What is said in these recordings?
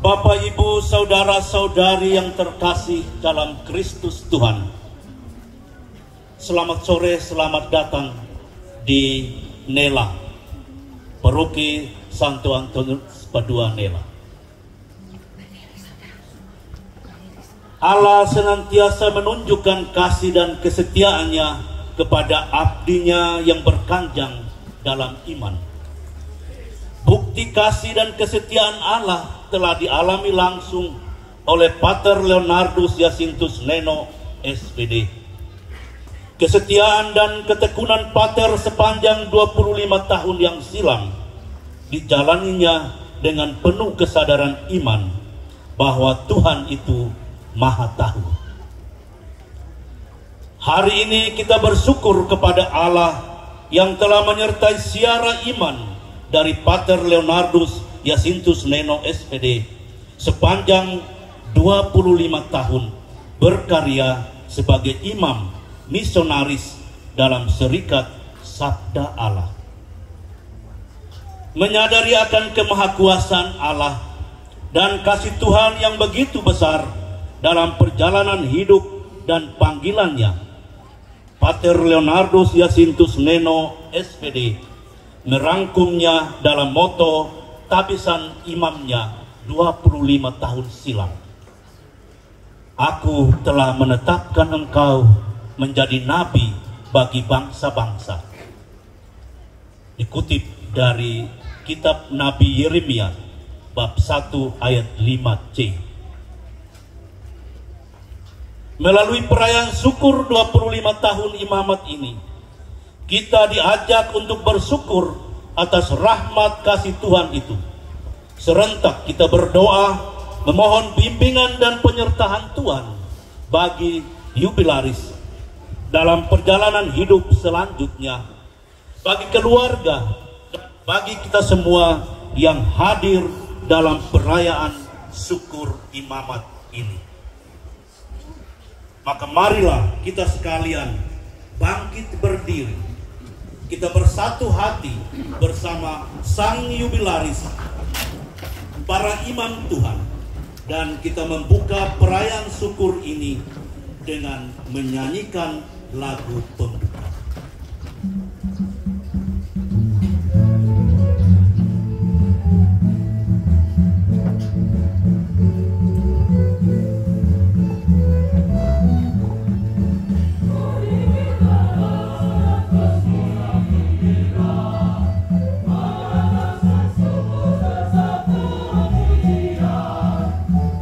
Bapak, Ibu, saudara-saudari yang terkasih dalam Kristus Tuhan, selamat sore, selamat datang di Nela, Paroki Santo Antonius Padua Nela. Allah senantiasa menunjukkan kasih dan kesetiaannya kepada abdinya yang berkanjang dalam iman. Bukti kasih dan kesetiaan Allah telah dialami langsung oleh Pater Leonardus Jacintus Neno, SPD. Kesetiaan dan ketekunan Pater sepanjang 25 tahun yang silam dijalaninya dengan penuh kesadaran iman bahwa Tuhan itu Maha Tahu. Hari ini kita bersyukur kepada Allah yang telah menyertai siara iman dari Pater Leonardus Jacintus Neno, SPD sepanjang 25 tahun berkarya sebagai imam misionaris dalam Serikat Sabda Allah. Menyadari akan kemahakuasaan Allah dan kasih Tuhan yang begitu besar dalam perjalanan hidup dan panggilannya, Pater Leonardus Jacintus Neno, SPD merangkumnya dalam moto tabisan imamnya 25 tahun silam. Aku telah menetapkan engkau menjadi nabi bagi bangsa-bangsa. Dikutip dari kitab Nabi Yeremia bab 1 ayat 5c. Melalui perayaan syukur 25 tahun imamat ini, kita diajak untuk bersyukur atas rahmat kasih Tuhan itu. Serentak kita berdoa memohon bimbingan dan penyertaan Tuhan bagi jubilaris dalam perjalanan hidup selanjutnya, bagi keluarga, bagi kita semua yang hadir dalam perayaan syukur imamat ini. Maka marilah kita sekalian bangkit berdiri, kita bersatu hati bersama sang jubilaris, para imam Tuhan, dan kita membuka perayaan syukur ini dengan menyanyikan lagu pembuka.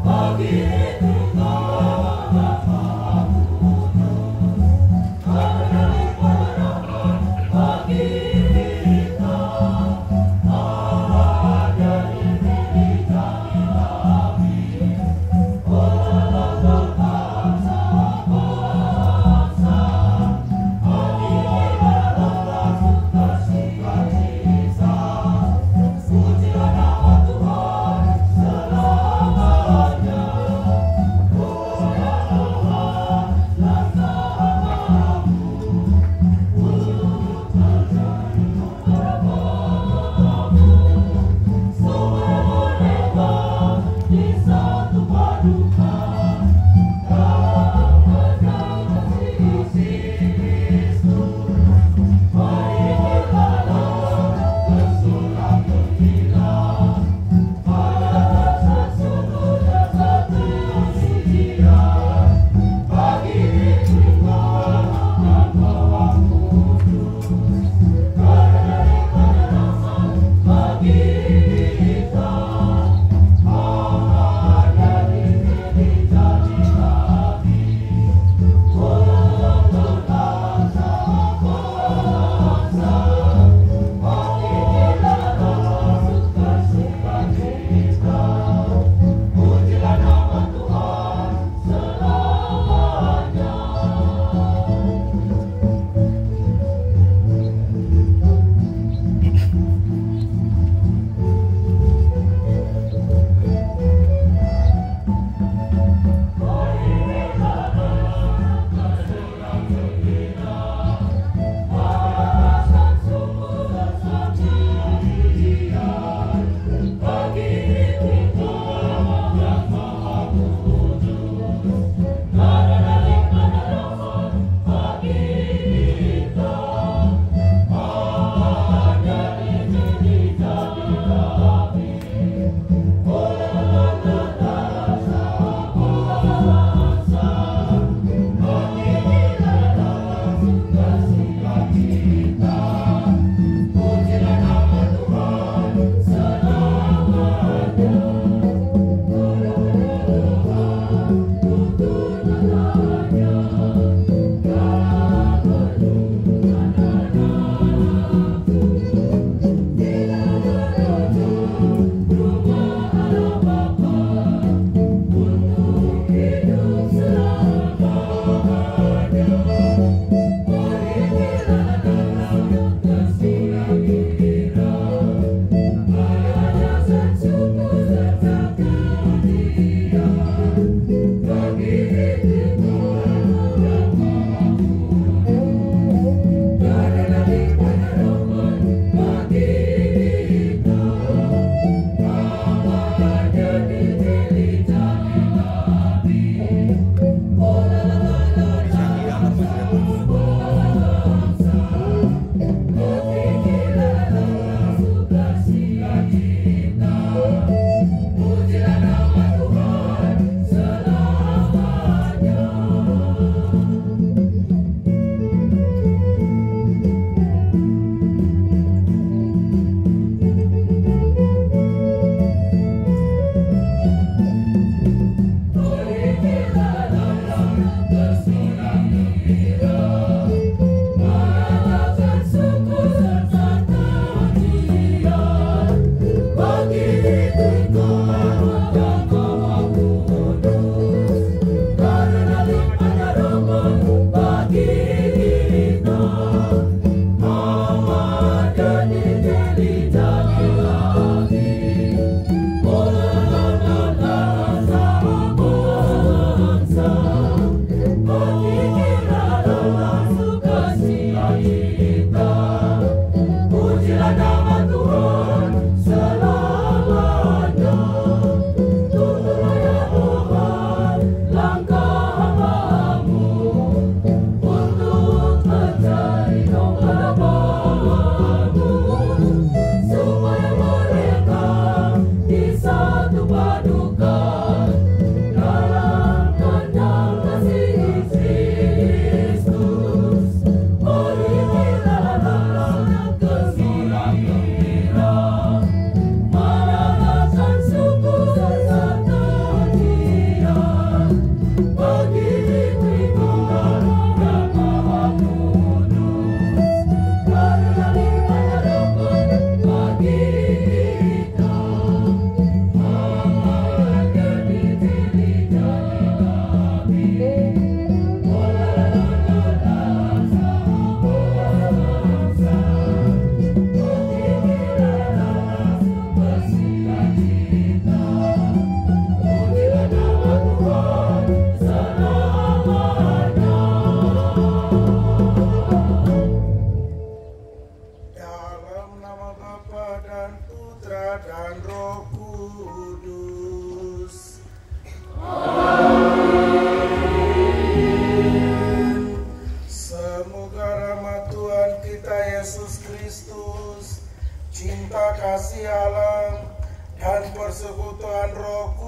Bagi itu kau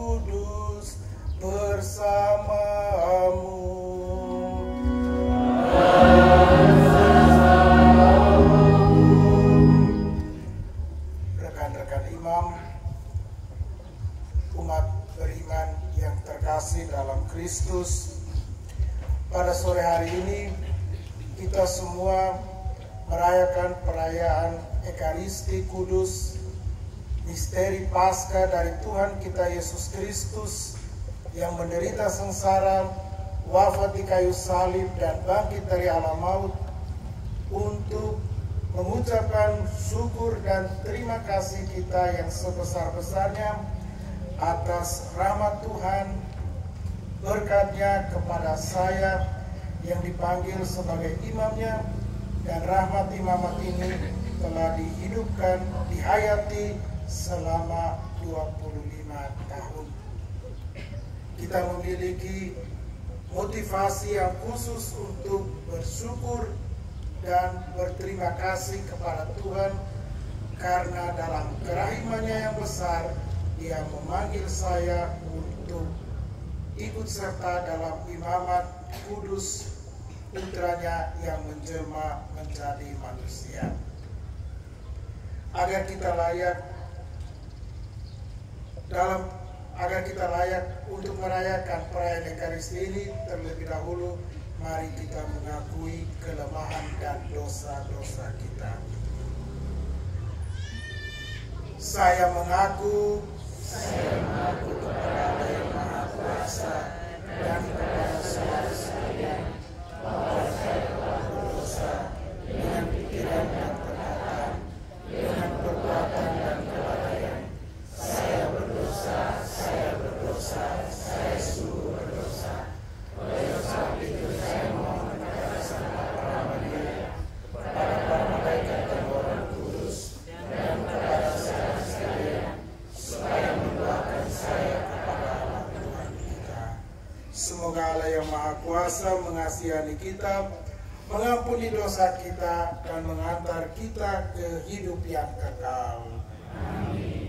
Kudus bersamamu. Rekan-rekan imam, umat beriman yang terkasih dalam Kristus, pada sore hari ini kita semua merayakan perayaan Ekaristi Kudus, misteri Paskah dari Tuhan kita Yesus Kristus yang menderita sengsara, wafat di kayu salib dan bangkit dari alam maut, untuk mengucapkan syukur dan terima kasih kita yang sebesar-besarnya atas rahmat Tuhan, berkatnya kepada saya yang dipanggil sebagai imamnya, dan rahmat imamat ini telah dihidupkan, dihayati selama 25 tahun. Kita memiliki motivasi yang khusus untuk bersyukur dan berterima kasih kepada Tuhan, karena dalam kerahimannya yang besar Dia memanggil saya untuk ikut serta dalam imamat kudus putranya yang menjelma menjadi manusia, agar kita layak untuk merayakan perayaan Ekaristi ini. Terlebih dahulu mari kita mengakui kelemahan dan dosa-dosa kita. Saya mengaku kepada Allah yang Maha Kuasa dan kepada saudara sekalian bahwa saya telah berdosa dengan pikiran dan perkataan, dengan perbuatan dan kelalaian. Saya berdosa, saya sungguh berdosa. Oleh sebab itu saya mohon kepada Sang Maha kepada para malaikat dan orang kudus, dan kepada saudara sekalian, supaya mendoakan saya kepada Allah Tuhan kita. Semoga Allah yang Maha Kuasa mengasihani kita, mengampuni dosa kita, dan mengantar kita ke hidup yang kekal. Amin.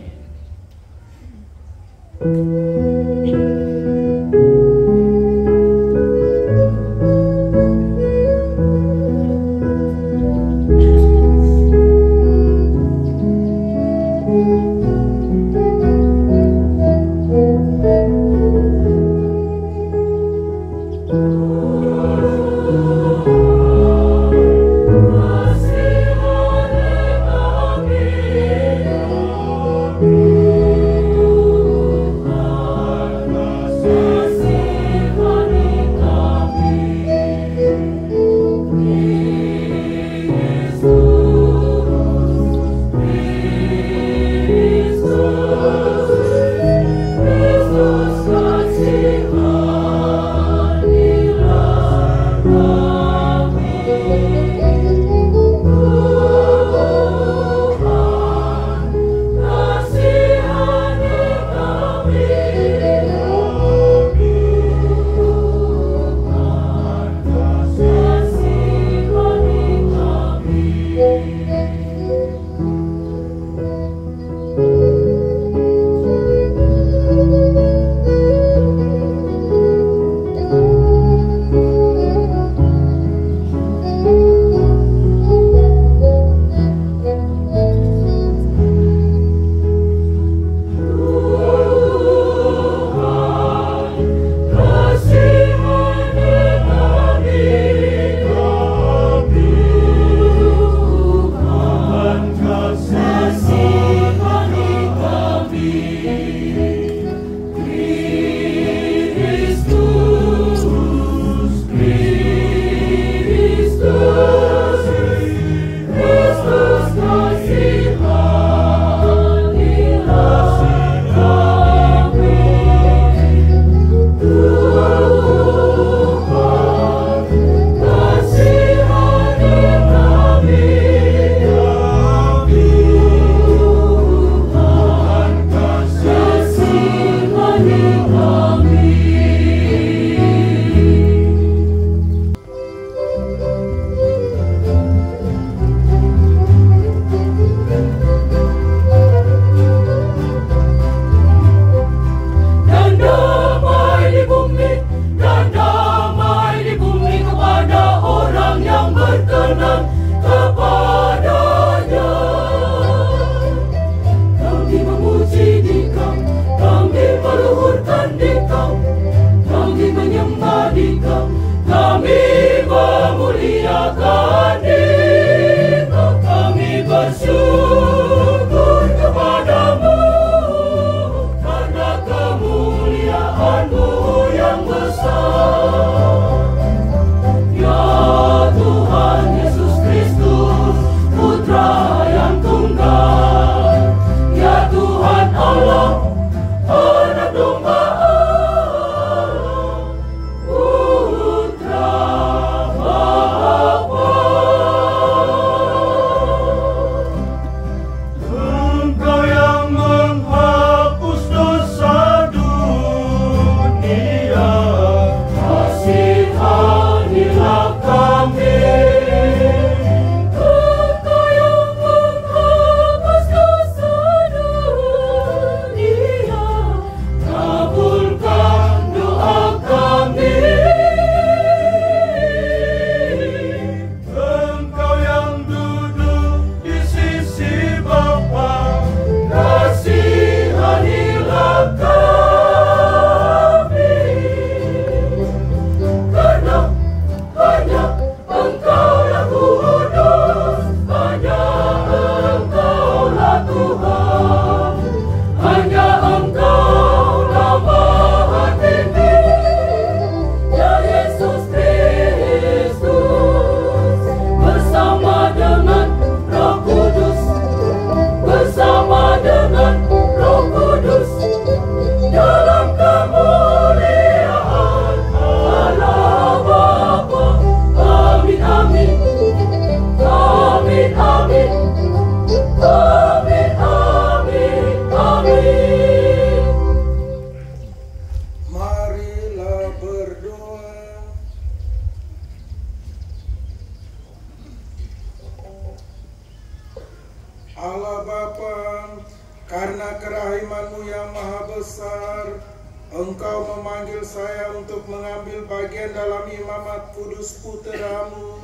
Engkau memanggil saya untuk mengambil bagian dalam imamat kudus puteramu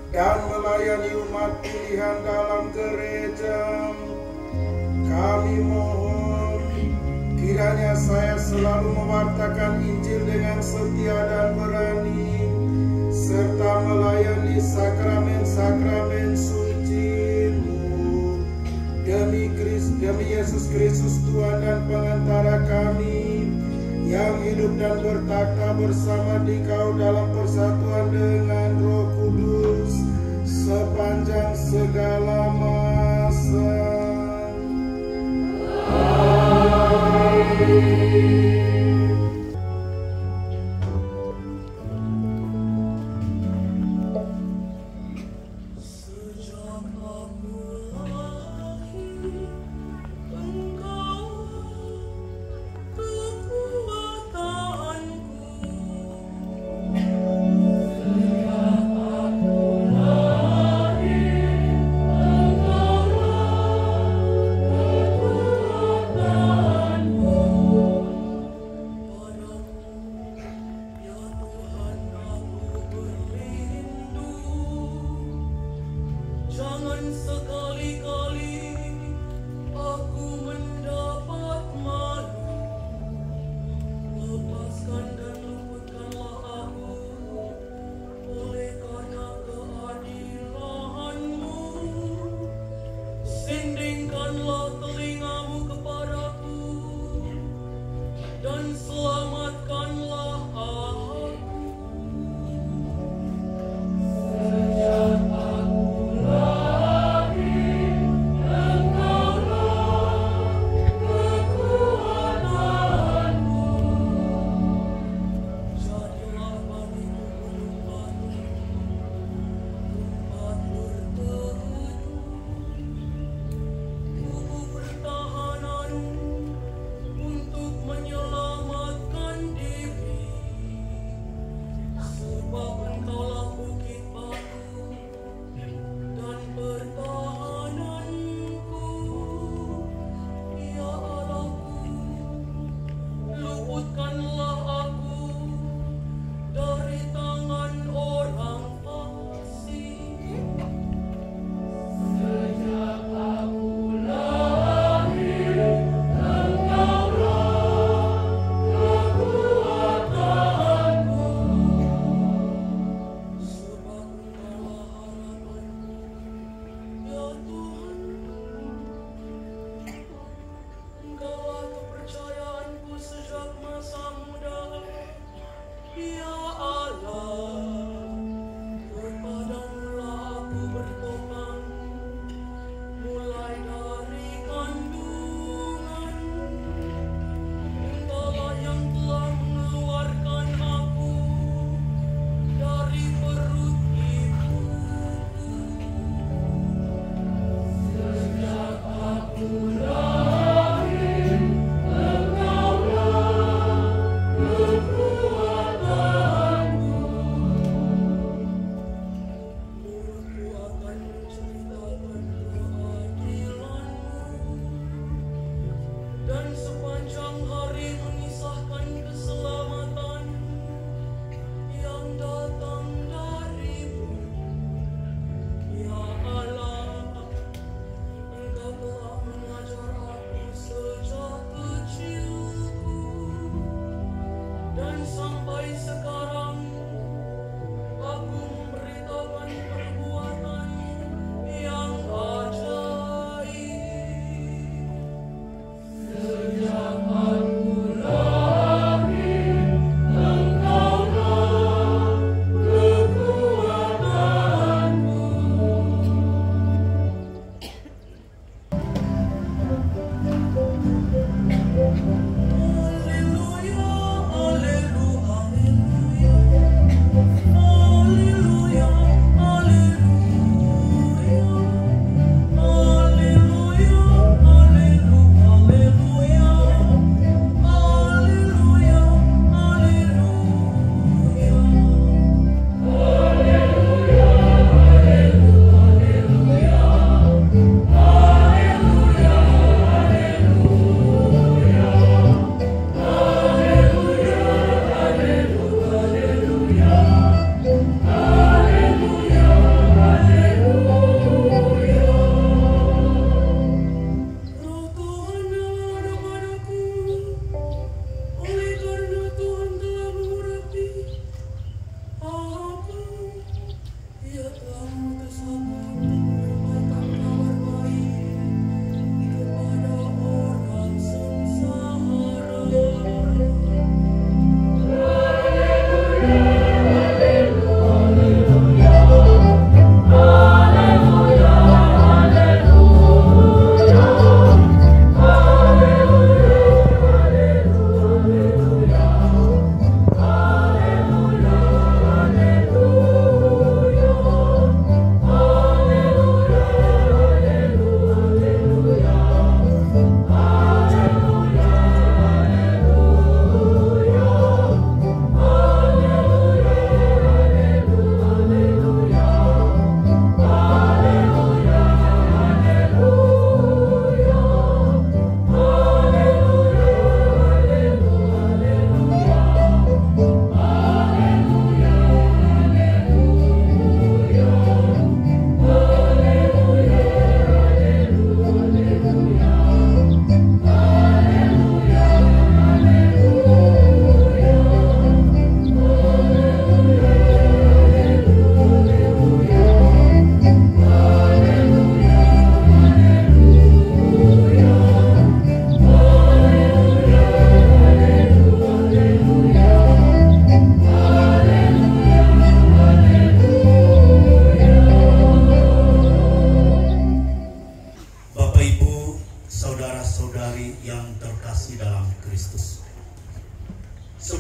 dan melayani umat pilihan dalam gereja. Kami mohon kiranya saya selalu mewartakan Injil dengan setia dan berani, serta melayani sakramen-sakramen suci-Mu. Demi Yesus Kristus Tuhan dan pengantara kami, yang hidup dan bertakhta bersama Dikau dalam persatuan dengan Roh Kudus sepanjang segala masa.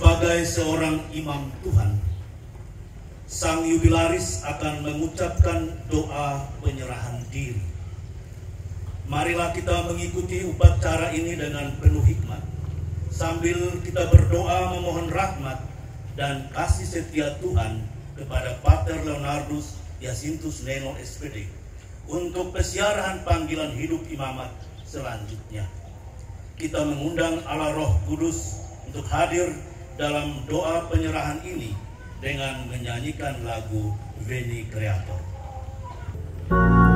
Sebagai seorang imam Tuhan, sang jubilaris akan mengucapkan doa penyerahan diri. Marilah kita mengikuti upacara ini dengan penuh hikmat, sambil kita berdoa memohon rahmat dan kasih setia Tuhan kepada Pater Leonardus Jacintus Neno SPD untuk pesiarahan panggilan hidup imamat selanjutnya. Kita mengundang Allah Roh Kudus untuk hadir dalam doa penyerahan ini dengan menyanyikan lagu Veni Creator. Amen.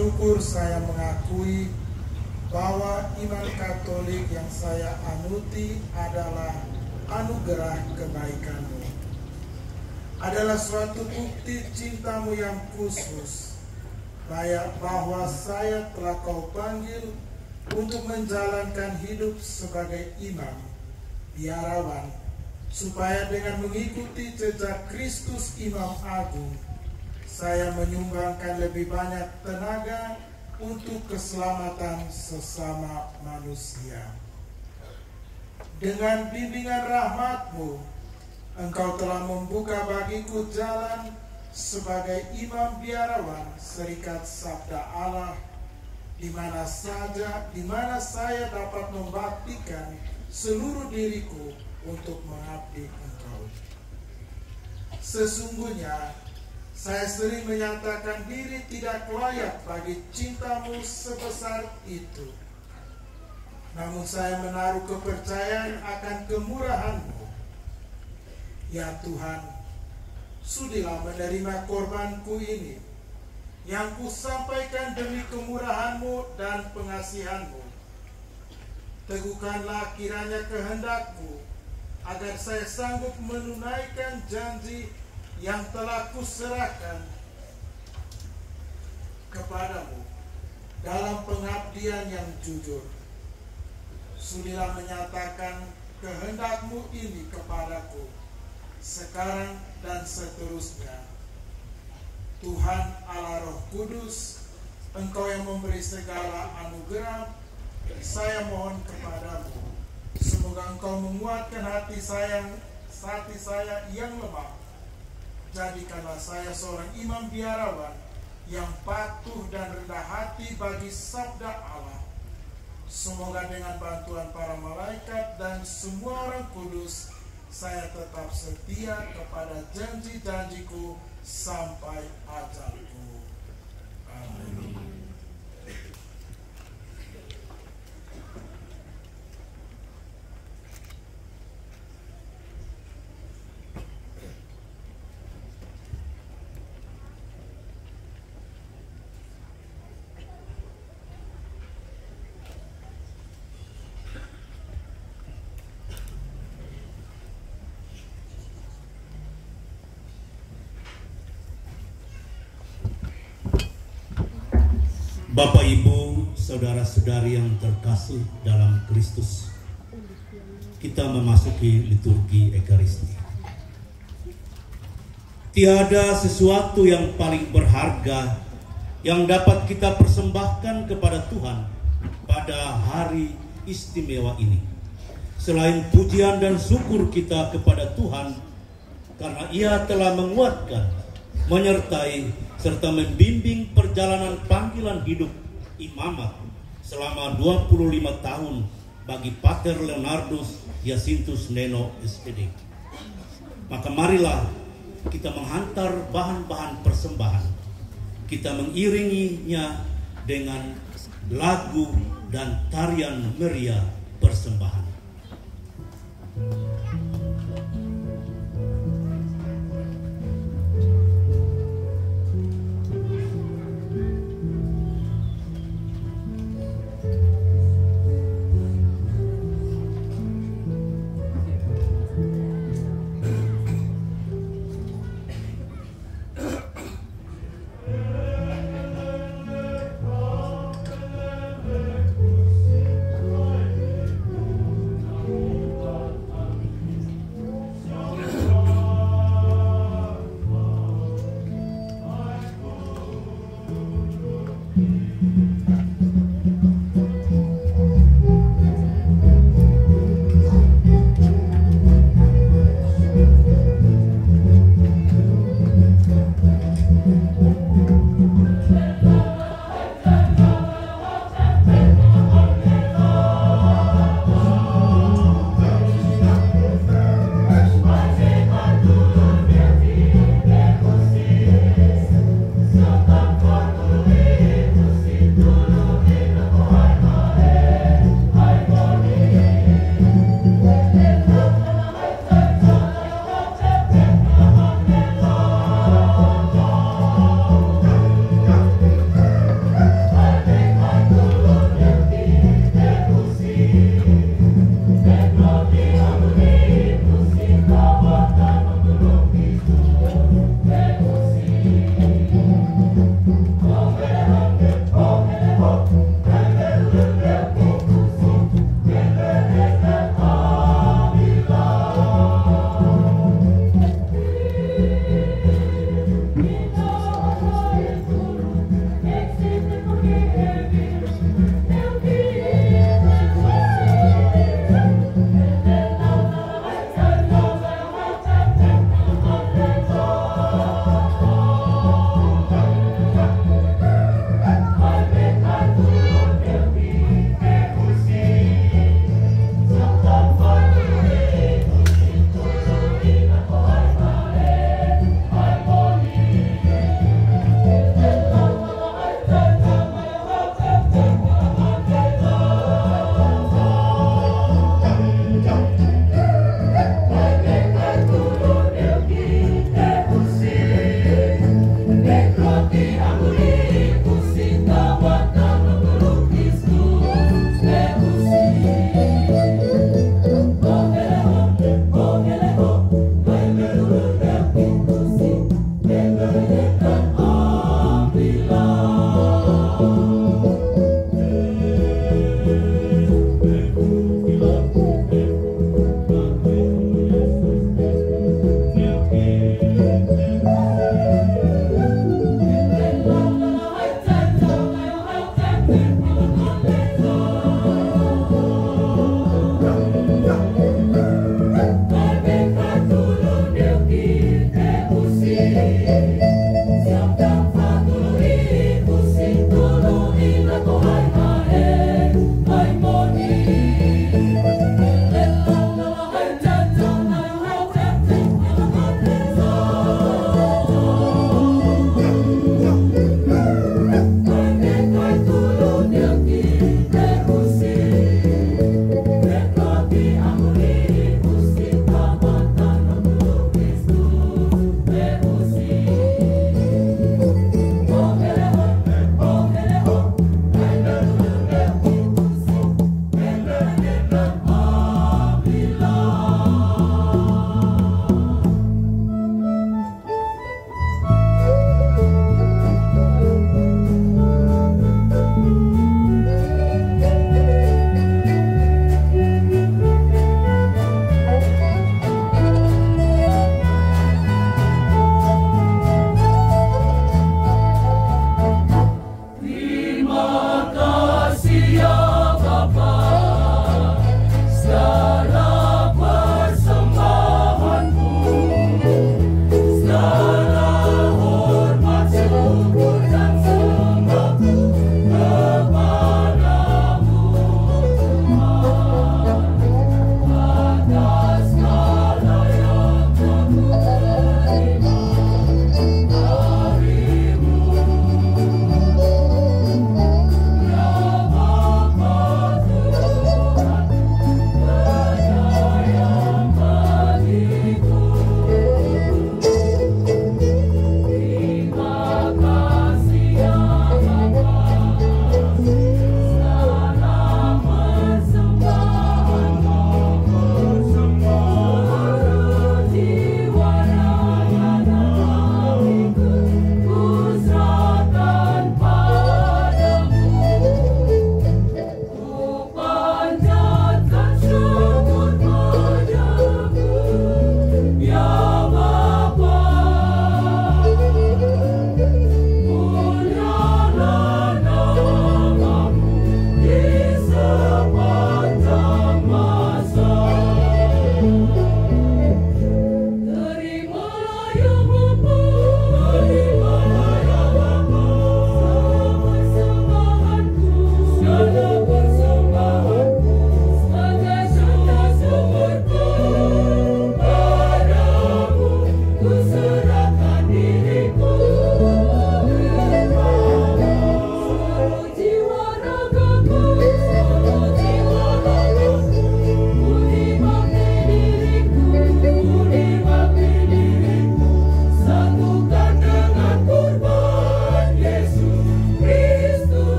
syukur saya mengakui bahwa iman Katolik yang saya anuti adalah anugerah kebaikan-Mu. Adalah suatu bukti cinta-Mu yang khusus, bahwa saya telah Kau panggil untuk menjalankan hidup sebagai imam, biarawan, supaya dengan mengikuti jejak Kristus Imam Agung, saya menyumbangkan lebih banyak tenaga untuk keselamatan sesama manusia. Dengan bimbingan rahmat-Mu, Engkau telah membuka bagiku jalan sebagai imam biarawan Serikat Sabda Allah, di mana saya dapat membaktikan seluruh diriku untuk mengabdi Engkau. Sesungguhnya saya sering menyatakan diri tidak layak bagi cinta-Mu sebesar itu. Namun saya menaruh kepercayaan akan kemurahan-Mu. Ya Tuhan, sudilah menerima korbanku ini, yang kusampaikan demi kemurahan-Mu dan pengasihan-Mu. Teguhkanlah kiranya kehendak-Mu, agar saya sanggup menunaikan janji yang telah kuserahkan kepadamu dalam pengabdian yang jujur. Sudilah menyatakan kehendak-Mu ini kepadaku sekarang dan seterusnya. Tuhan Allah Roh Kudus, Engkau yang memberi segala anugerah, saya mohon kepadamu, semoga Engkau menguatkan hati saya yang lemah. Jadikanlah saya seorang imam biarawan yang patuh dan rendah hati bagi sabda Allah. Semoga dengan bantuan para malaikat dan semua orang kudus, saya tetap setia kepada janji-janjiku sampai ajalku. Amin. Bapak, Ibu, saudara-saudari yang terkasih dalam Kristus, kita memasuki liturgi Ekaristi. Tiada sesuatu yang paling berharga yang dapat kita persembahkan kepada Tuhan pada hari istimewa ini, selain pujian dan syukur kita kepada Tuhan karena Ia telah menguatkan, menyertai serta membimbing perjalanan panggilan hidup imamat selama 25 tahun bagi Pater Leonardus Jacintus Neno SPD. Maka marilah kita menghantar bahan-bahan persembahan. Kita mengiringinya dengan lagu dan tarian meriah persembahan.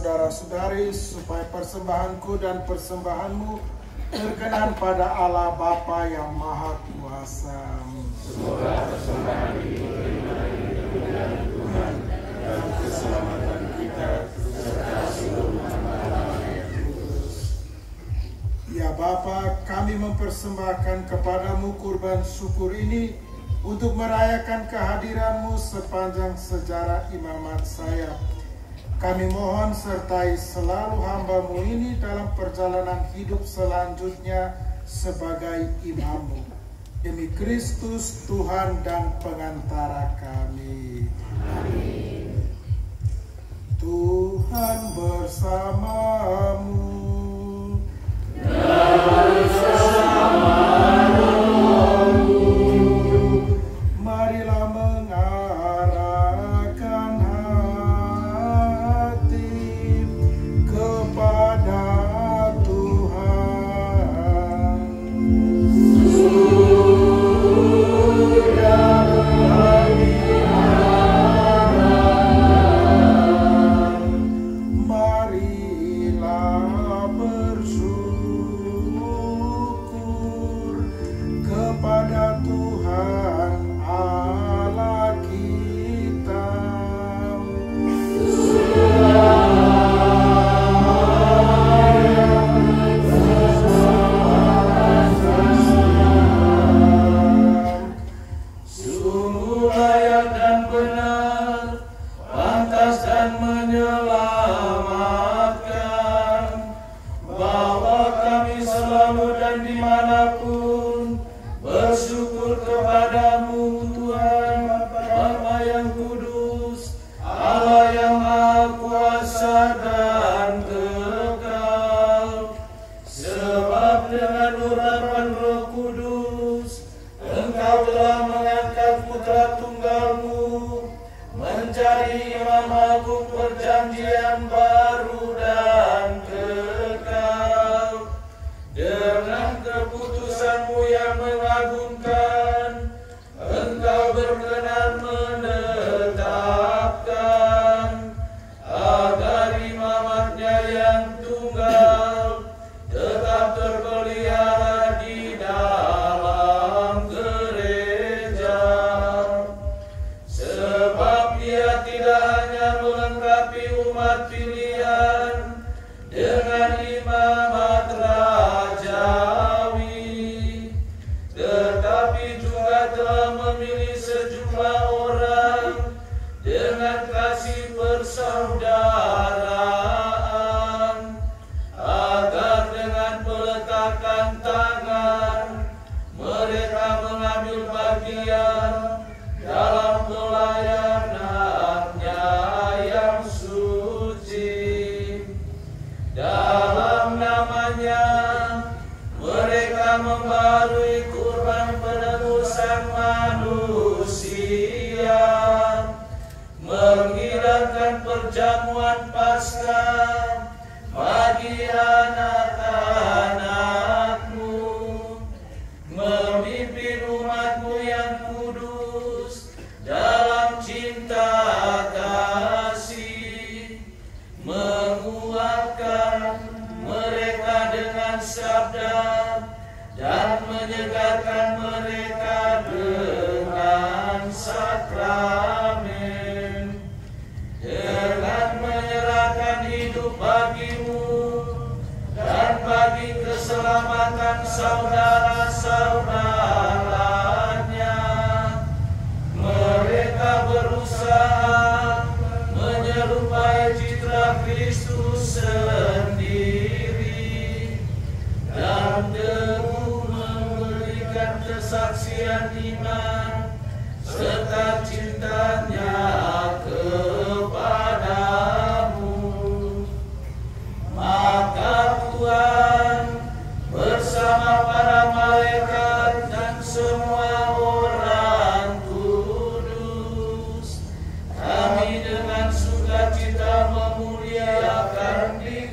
saudara-saudari, supaya persembahanku dan persembahanmu berkenan pada Allah Bapa yang Maha Kuasa. Semoga persembahan ini diterima dari Tuhan dan keselamatan kita serta seluruh hamba-Hamba yang kudus. Ya Bapa, kami mempersembahkan kepadamu kurban syukur ini untuk merayakan kehadiranmu sepanjang sejarah imamat saya. Kami mohon sertai selalu hamba-Mu ini dalam perjalanan hidup selanjutnya sebagai imam-Mu. Demi Kristus Tuhan dan pengantara kami. Amin. Tuhan bersamamu. Dan bersamamu. Marilah mengarahkan hati kepada Tuhan. Sudah kami harapkan, marilah bersyukur kepada Tuhan Allah kita. Sungguh layak dan benar, pantas dan menyelamatkan, bahwa kami selalu dan dimanapun bersyukur kepadamu Tuhan Bapa yang kudus, Allah yang Maha Kuasa dan kekal. Sebab dengan urapan Roh Kudus Engkau telah mengangkat Putra Tunggal-Mu menjadi Imam Agung perjanjian baru dan kekal. Dengan keputusan-Mu yang mengagumkan, Engkau berkenan menetapkan agar imamat-Nya yang tunggal tetap terpelihara di dalam gereja. Sebab Dia tidak hanya melengkapi umat pilihan dengan imamat rajawi, tetapi juga telah memilih sejumlah orang dengan kasih persaudaraan, agar dengan peletakan tangan mereka mengambil bagian dalam pelayanan-Nya yang suci. Dalam nama-Nya mereka membaharui kurban penebusan manusia, menghilangkan perjamuan Paskah bagi anak-anak-Mu, memimpin umat-Mu yang kudus dalam cinta kasih, menguatkan mereka dengan sabda dan menyegarkan mereka dengan sakramen. Dengan menyerahkan hidup bagi-Mu dan bagi keselamatan saudara-saudaranya, mereka berusaha menyerupai citra Kristus sendiri dan teguh memberikan kesaksian iman serta cintanya kepadamu. Maka Tuhan bersama para malaikat dan semua orang kudus, kami dengan sukacita memuliakan Dia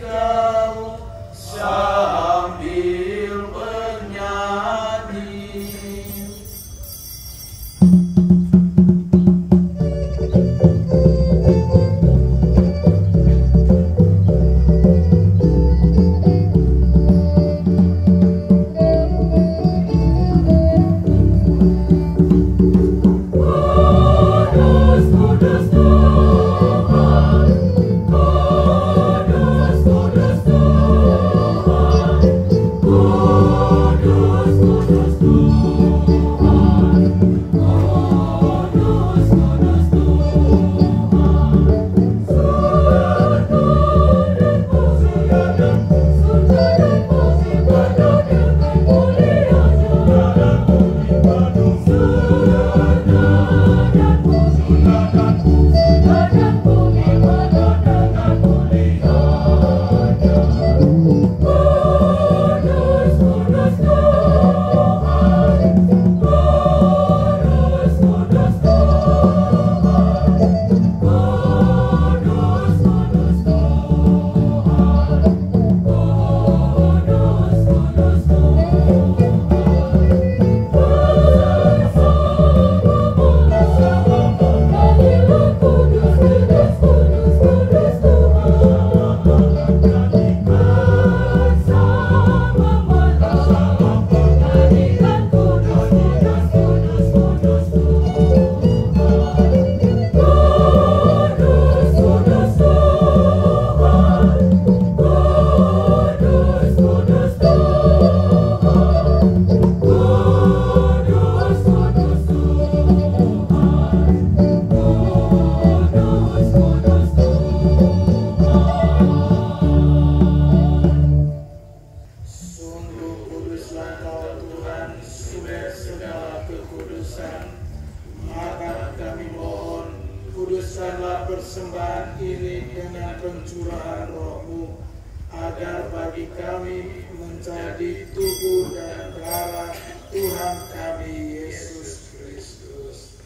agar bagi kami menjadi tubuh dan darah Tuhan kami Yesus Kristus.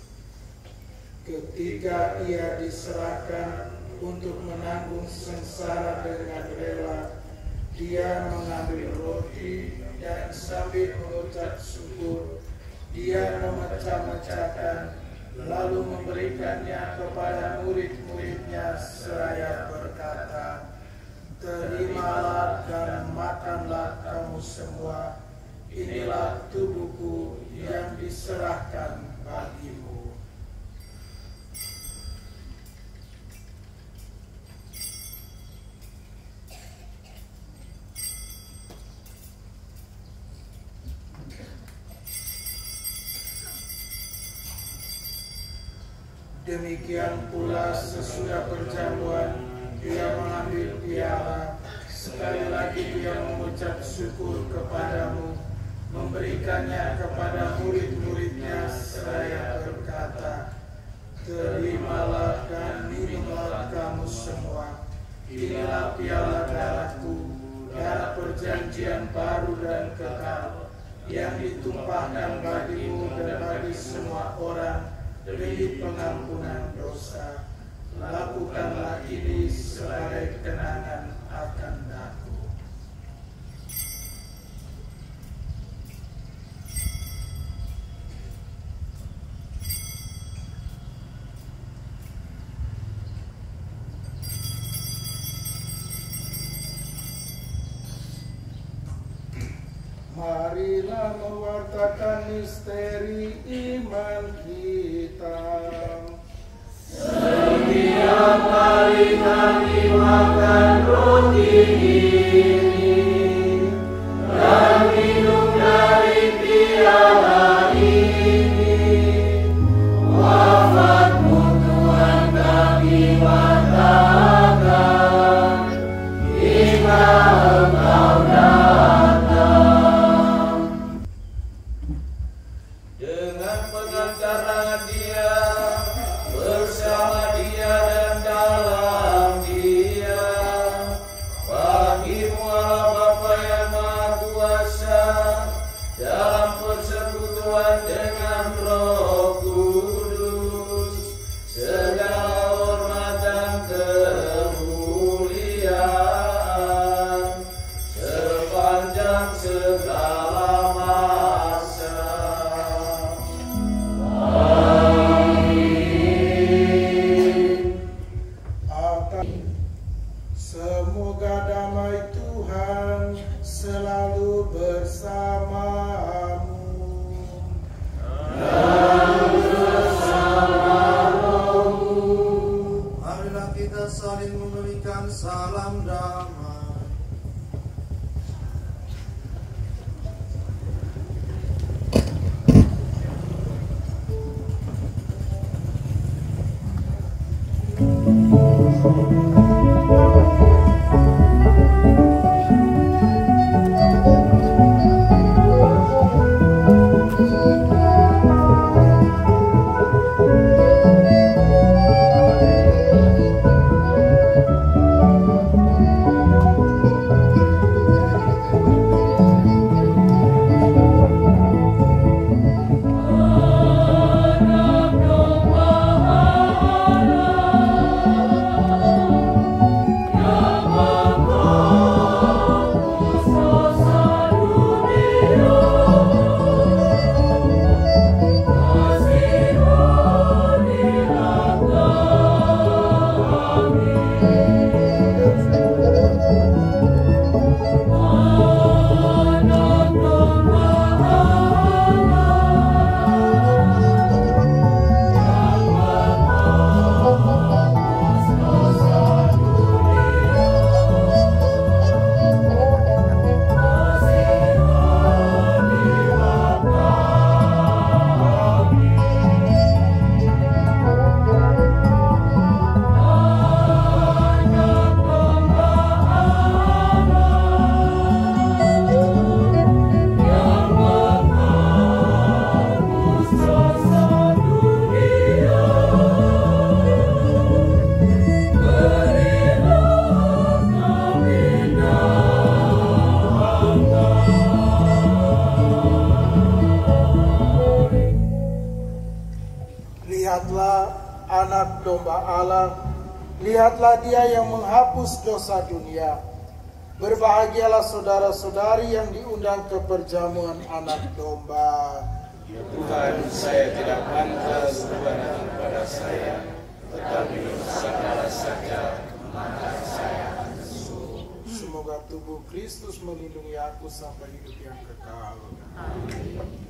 Ketika ia diserahkan untuk menanggung sengsara dengan rela, dia mengambil roti dan sambil mengucap syukur, dia memecah-mecahkan, lalu memberikannya kepada murid-muridnya seraya berkata, "Terimalah dan makanlah kamu semua, inilah tubuhku yang diserahkan bagimu." Demikian pula sesudah perjamuan, dia mengambil piala, sekali lagi dia mengucap syukur kepadamu, memberikannya kepada murid-muridnya seraya berkata, "Terimalah dan minumlah kamu semua, inilah piala darahku, darah perjanjian baru dan kekal, yang ditumpahkan bagimu dan bagi semua orang demi pengampunan dosa. Lakukanlah ini sebagai kenangan akan aku." Marilah mewartakan misteri iman kita. Setiap kali kami makan roti ini dan minum dari piala ini, wafat-Mu Tuhan kami wartakan hingga Engkau datang. Dengan pengantar tangan Dia, bersama Dia dan dalam Dia, bagi-Mu Allah Bapa yang Maha Kuasa, dalam persekutuan dengan Roh Kudus, segala hormat dan kemuliaan sepanjang segala masa. Semoga damai Tuhan selalu bersamamu. Marilah kita saling memberikan salam damai. domba Allah. Lihatlah Dia yang menghapus dosa dunia. Berbahagialah saudara-saudari yang diundang ke perjamuan anak domba. Ya Tuhan, saya tidak pantas berkenan pada saya, tetapi usahalah saja, maka saya akan sembuh. Semoga tubuh Kristus melindungi aku sampai hidup yang kekal. Amin.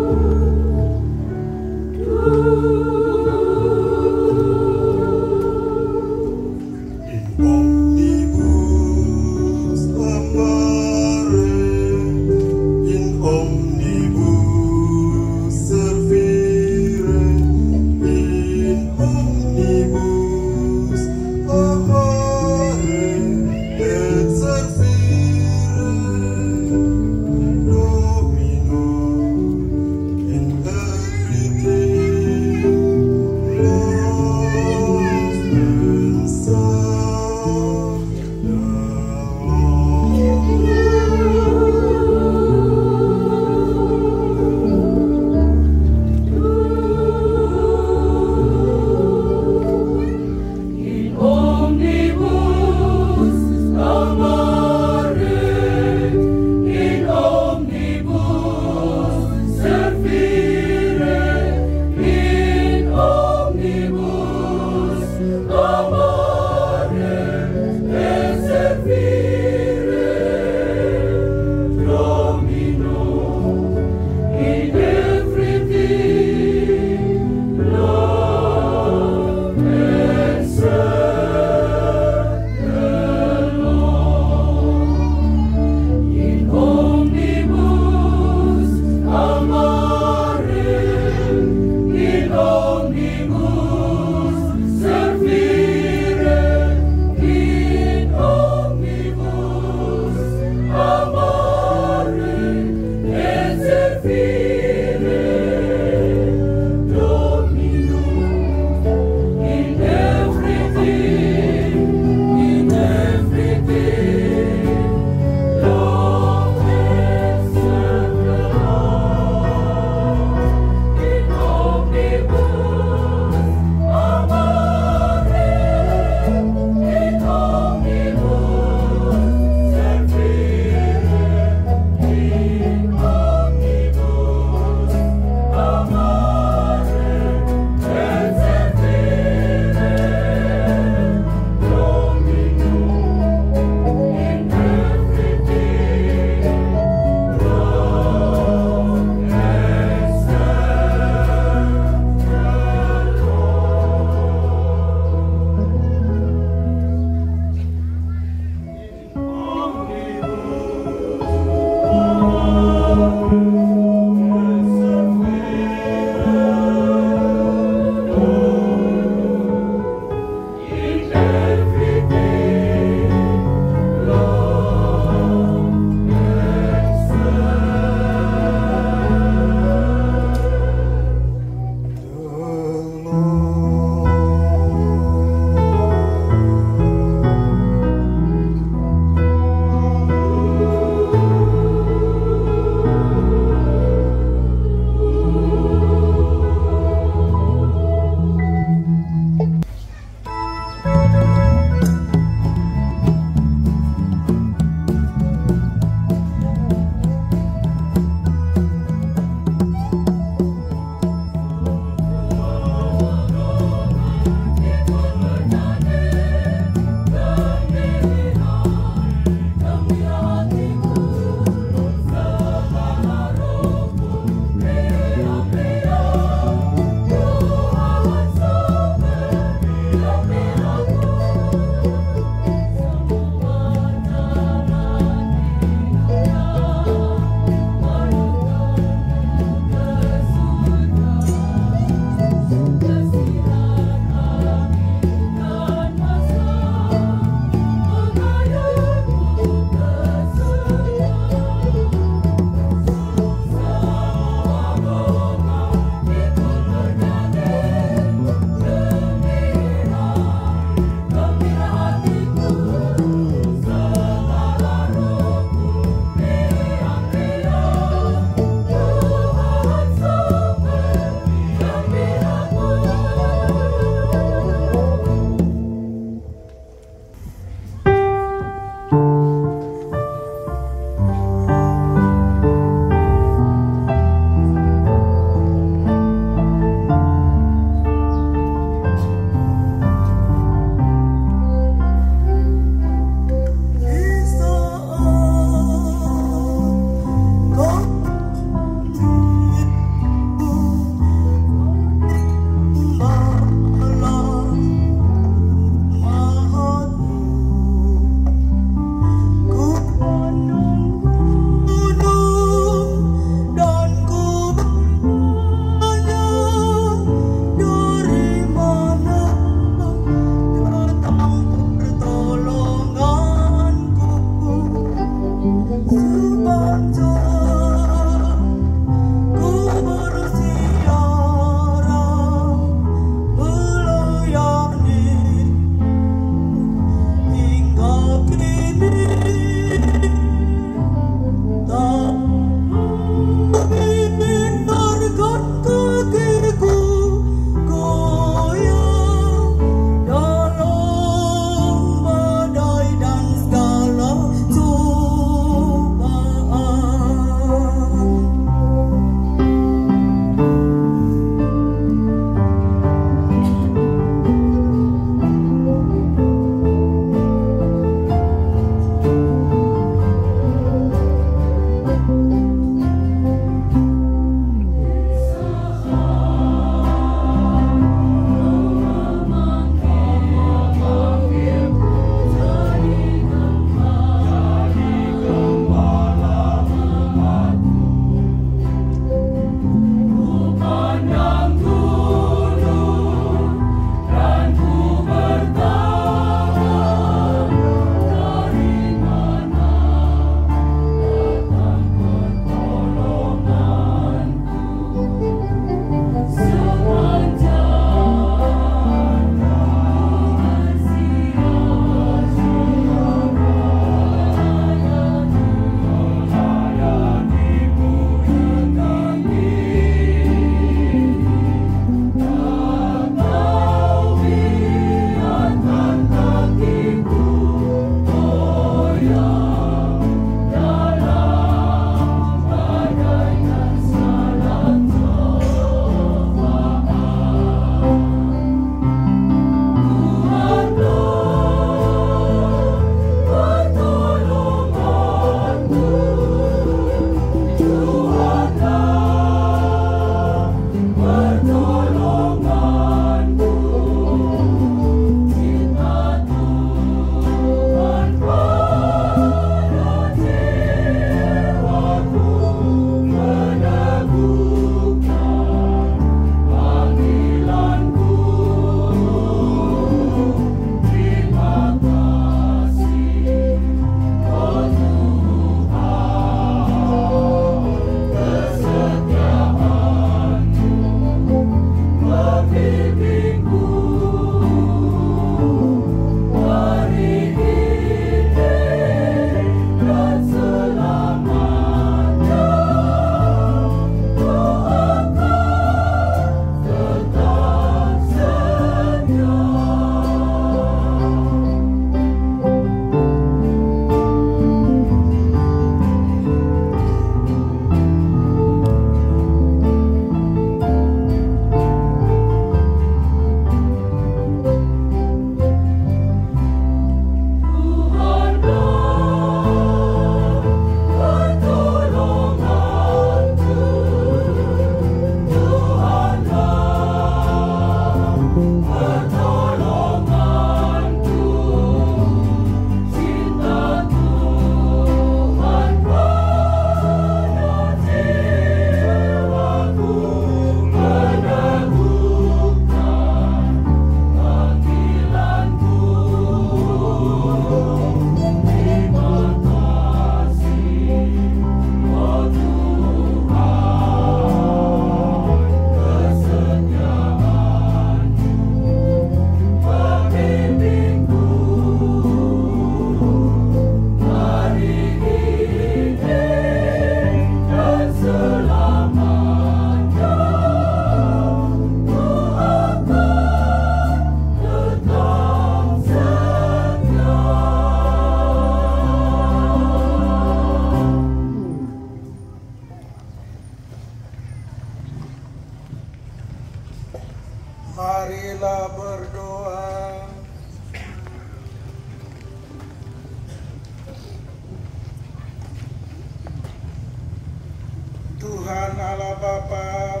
Bapa,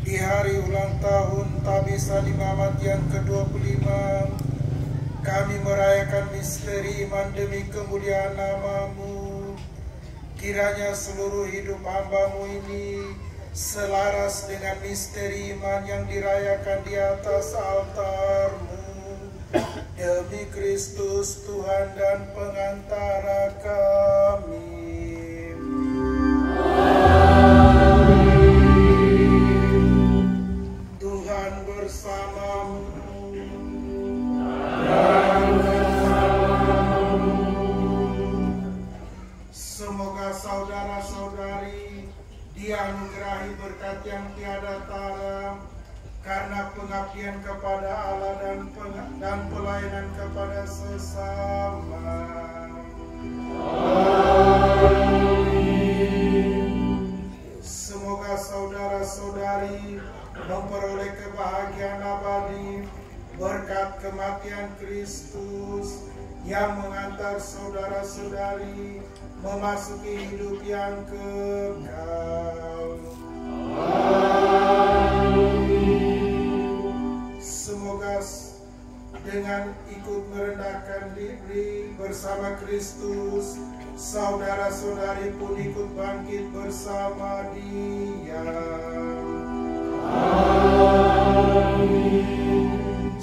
di hari ulang tahun Tabisan Imamat yang ke-25, kami merayakan misteri iman demi kemuliaan nama-Mu. Kiranya seluruh hidup hamba-Mu ini selaras dengan misteri iman yang dirayakan di atas altar-Mu. Demi Kristus Tuhan dan pengantara kami. Tuhan bersamamu. Semoga saudara-saudari dianugerahi berkat yang tiada tara karena pengabdian kepada Allah dan pelayanan kepada sesama. Semoga saudara-saudari memperoleh kebahagiaan abadi berkat kematian Kristus yang mengantar saudara-saudari memasuki hidup yang kekal. Semoga dengan ikut merendahkan diri bersama Kristus, saudara-saudari pun ikut bangkit bersama Dia.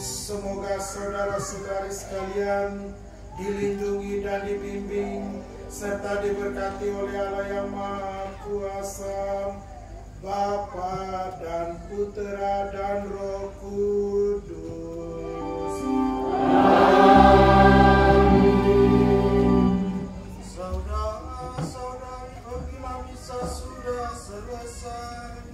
Semoga saudara-saudari sekalian dilindungi dan dibimbing serta diberkati oleh Allah yang Maha Kuasa, Bapa dan Putera dan Roh Kudus. Saudara-saudari, apabila misa sudah selesai,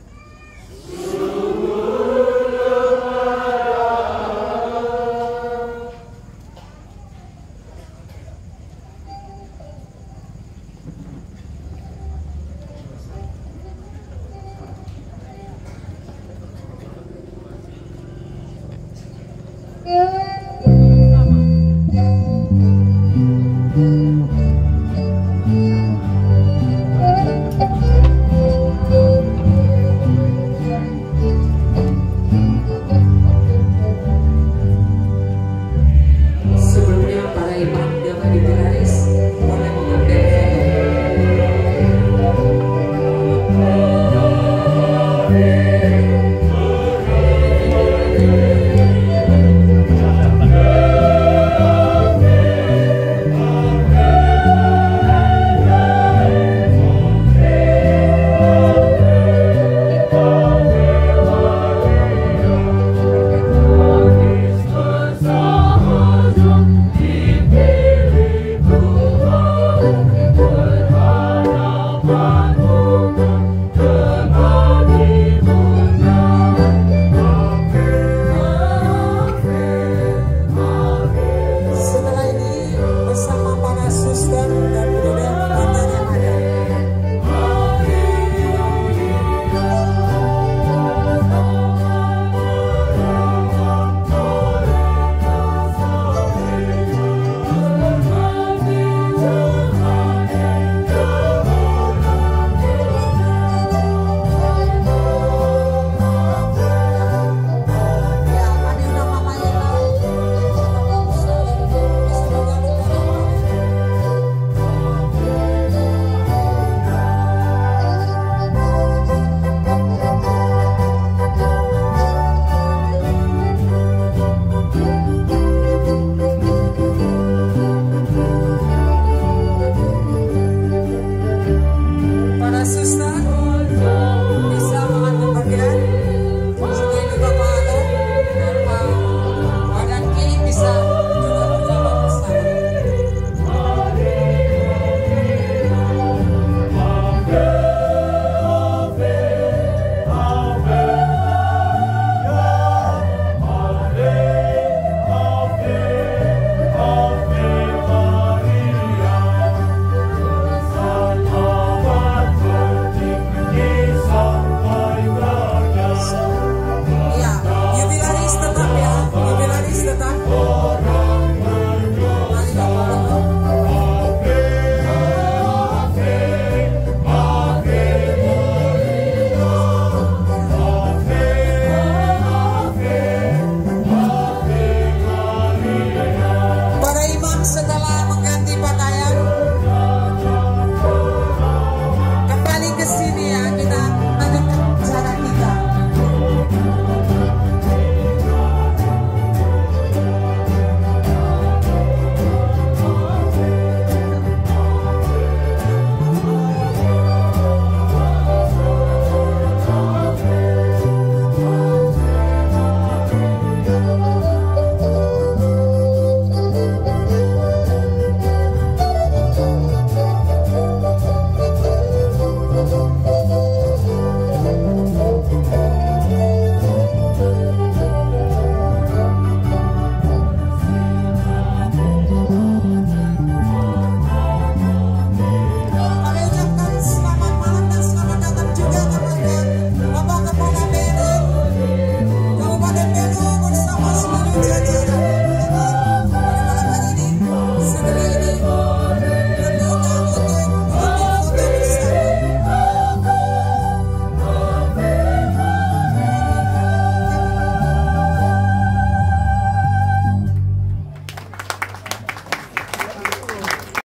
Setelah ini bersama para suster